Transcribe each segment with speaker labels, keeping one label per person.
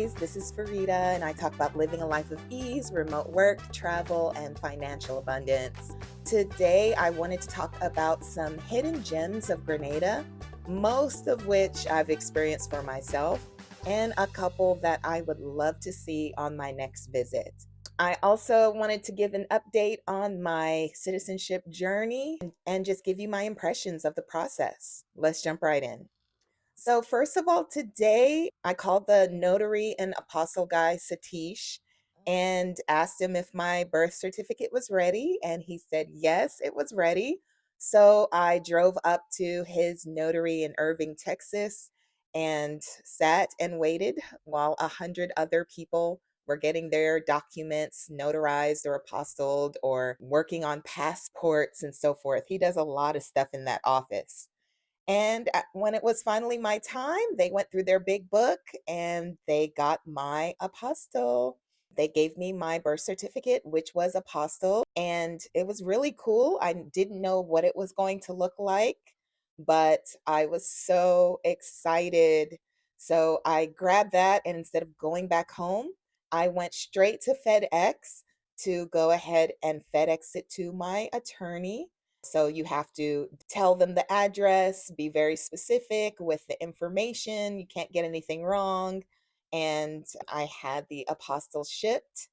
Speaker 1: guys. This is Farida, and I talk about living a life of ease, remote work, travel, and financial abundance. Today, I wanted to talk about some hidden gems of Grenada, most of which I've experienced for myself, and a couple that I would love to see on my next visit. I also wanted to give an update on my citizenship journey and just give you my impressions of the process. Let's jump right in. So, first of all, today I called the notary and apostle guy, Satish, and asked him if my birth certificate was ready. And he said, yes, it was ready. So, I drove up to his notary in Irving, Texas, and sat and waited while 100 other people were getting their documents notarized or apostilled or working on passports and so forth. He does a lot of stuff in that office. And when it was finally my time, they went through their big book and they got my apostille. They gave me my birth certificate, which was apostille, and it was really cool. I didn't know what it was going to look like, but I was so excited. So I grabbed that, and instead of going back home, I went straight to FedEx to go ahead and FedEx it to my attorney. So you have to tell them the address, be very specific with the information. You can't get anything wrong. And I had the apostle shipped,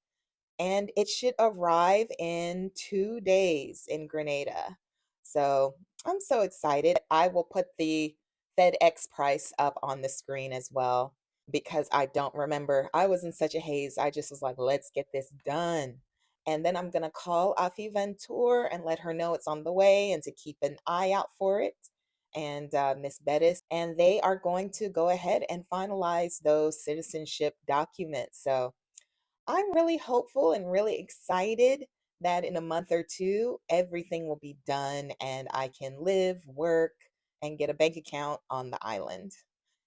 Speaker 1: and it should arrive in 2 days in Grenada. So I'm so excited. I will put the FedEx price up on the screen as well because I don't remember. I was in such a haze. I just was like, let's get this done. And then I'm going to call Afi Ventur and let her know it's on the way and to keep an eye out for it. And Miss Bettis, and they are going to go ahead and finalize those citizenship documents. So I'm really hopeful and really excited that in a month or two, everything will be done and I can live, work, and get a bank account on the island.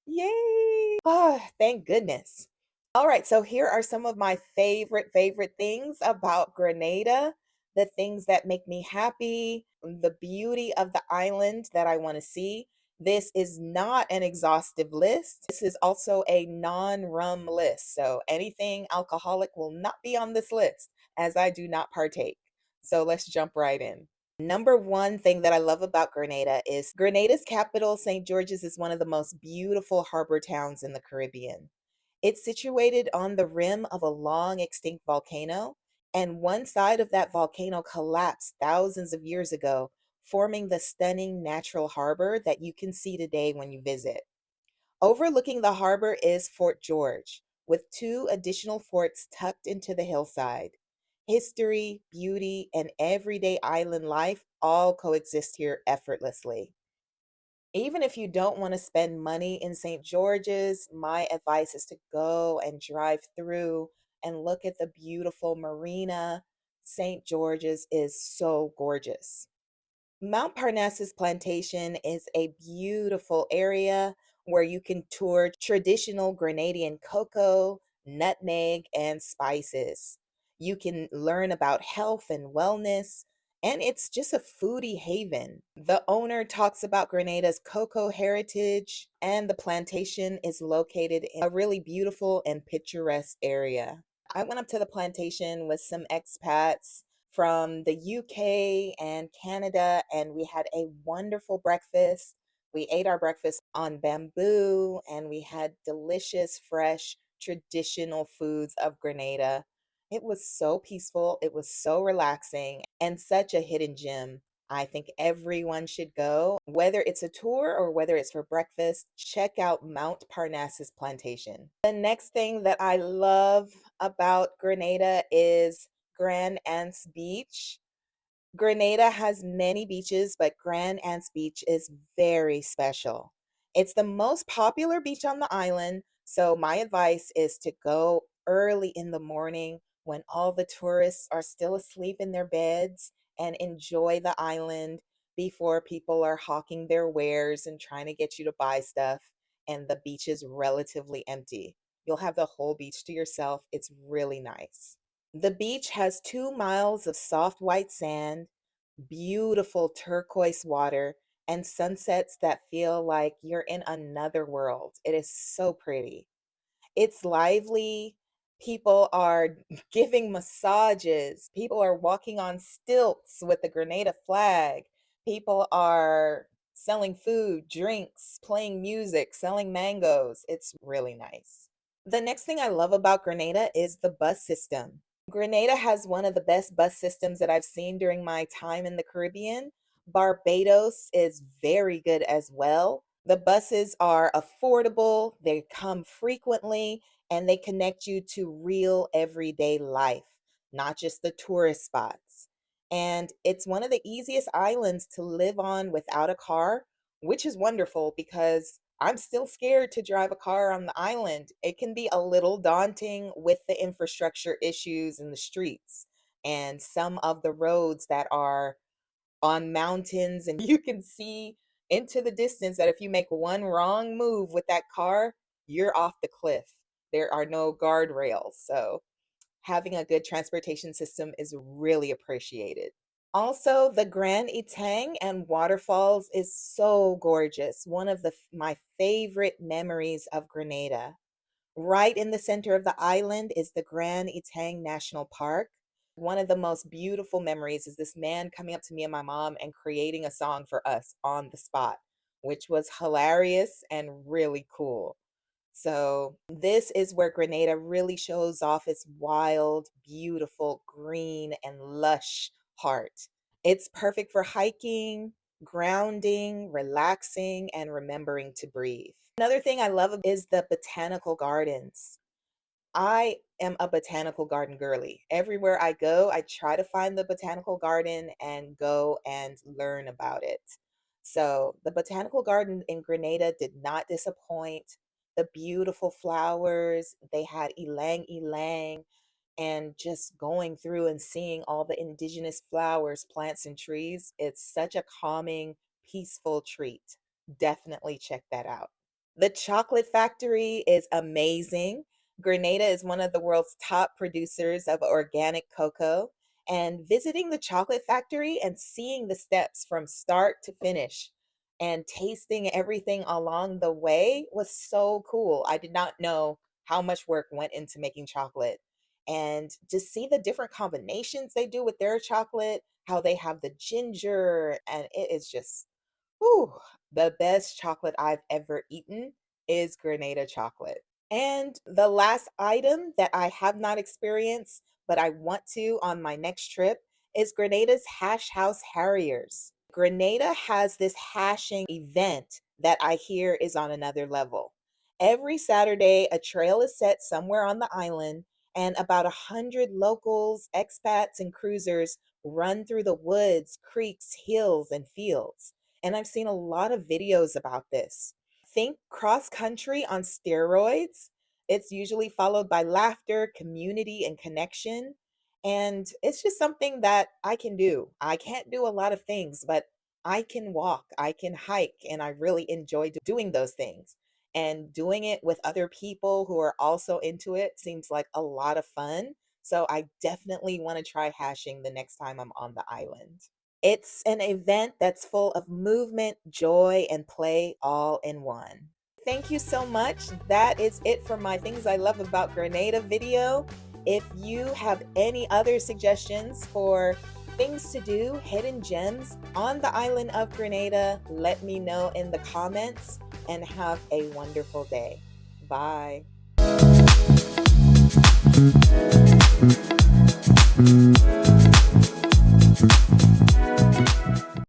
Speaker 1: Yay! Oh, thank goodness. All right, so here are some of my favorite things about Grenada, the things that make me happy, the beauty of the island that I want to see. This is not an exhaustive list. This is also a non-rum list. So anything alcoholic will not be on this list as I do not partake. So let's jump right in. Number one thing that I love about Grenada is Grenada's capital, St. George's, is one of the most beautiful harbor towns in the Caribbean. It's situated on the rim of a long extinct volcano, and one side of that volcano collapsed thousands of years ago, forming the stunning natural harbor that you can see today when you visit. Overlooking the harbor is Fort George, with two additional forts tucked into the hillside. History, beauty, and everyday island life all coexist here effortlessly. Even if you don't want to spend money in St. George's, my advice is to go and drive through and look at the beautiful marina. St. George's is so gorgeous. Mount Parnassus Plantation is a beautiful area where you can tour traditional Grenadian cocoa, nutmeg, and spices. You can learn about health and wellness, and it's just a foodie haven. The owner talks about Grenada's cocoa heritage, and the plantation is located in a really beautiful and picturesque area. I went up to the plantation with some expats from the UK and Canada, and we had a wonderful breakfast. We ate our breakfast on bamboo, and we had delicious, fresh, traditional foods of Grenada. It was so peaceful, it was so relaxing, and such a hidden gem. I think everyone should go, whether it's a tour or whether it's for breakfast. Check out Mount Parnassus Plantation. The next thing that I love about Grenada is Grand Anse Beach. Grenada has many beaches, but Grand Anse Beach is very special. It's the most popular beach on the island, so my advice is to go early in the morning when all the tourists are still asleep in their beds and enjoy the island before people are hawking their wares and trying to get you to buy stuff, and the beach is relatively empty. You'll have the whole beach to yourself. It's really nice. The beach has 2 miles of soft white sand, beautiful turquoise water, and sunsets that feel like you're in another world. It is so pretty. It's lively. People are giving massages. People are walking on stilts with the Grenada flag. People are selling food, drinks, playing music, selling mangoes. It's really nice. The next thing I love about Grenada is the bus system. Grenada has one of the best bus systems that I've seen during my time in the Caribbean. Barbados is very good as well. The buses are affordable, they come frequently, and they connect you to real everyday life, not just the tourist spots. And it's one of the easiest islands to live on without a car, which is wonderful because I'm still scared to drive a car on the island. It can be a little daunting with the infrastructure issues in the streets and some of the roads that are on mountains, and you can see into the distance that if you make one wrong move with that car, you're off the cliff. There are no guardrails. So having a good transportation system is really appreciated. Also, the Grand Etang and waterfalls is so gorgeous. One of my favorite memories of Grenada. Right in the center of the island is the Grand Etang National Park. One of the most beautiful memories is this man coming up to me and my mom and creating a song for us on the spot, which was hilarious and really cool. So, this is where Grenada really shows off its wild, beautiful, green, and lush heart. It's perfect for hiking, grounding, relaxing, and remembering to breathe. Another thing I love is the botanical gardens. I am a botanical garden girly. Everywhere I go, I try to find the botanical garden and go and learn about it. So, the botanical garden in Grenada did not disappoint. The beautiful flowers, they had ylang ylang, and just going through and seeing all the indigenous flowers, plants, and trees, it's such a calming, peaceful treat. Definitely check that out. The chocolate factory is amazing. Grenada is one of the world's top producers of organic cocoa. And visiting the chocolate factory and seeing the steps from start to finish and tasting everything along the way was so cool. I did not know how much work went into making chocolate. And to see the different combinations they do with their chocolate, how they have the ginger, and it is just whew, the best chocolate I've ever eaten is Grenada chocolate. And the last item that I have not experienced, but I want to on my next trip, is Grenada's Hash House Harriers. Grenada has this hashing event that I hear is on another level. Every Saturday, a trail is set somewhere on the island, and about 100 locals, expats, and cruisers run through the woods, creeks, hills, and fields. And I've seen a lot of videos about this. Think cross country on steroids. It's usually followed by laughter, community, and connection. And it's just something that I can do. I can't do a lot of things, but I can walk, I can hike, and I really enjoy doing those things. And doing it with other people who are also into it seems like a lot of fun. So I definitely want to try hashing the next time I'm on the island. It's an event that's full of movement, joy, and play all in one. Thank you so much. That is it for my Things I Love About Grenada video. If you have any other suggestions for things to do, hidden gems on the island of Grenada, let me know in the comments, and have a wonderful day. Bye.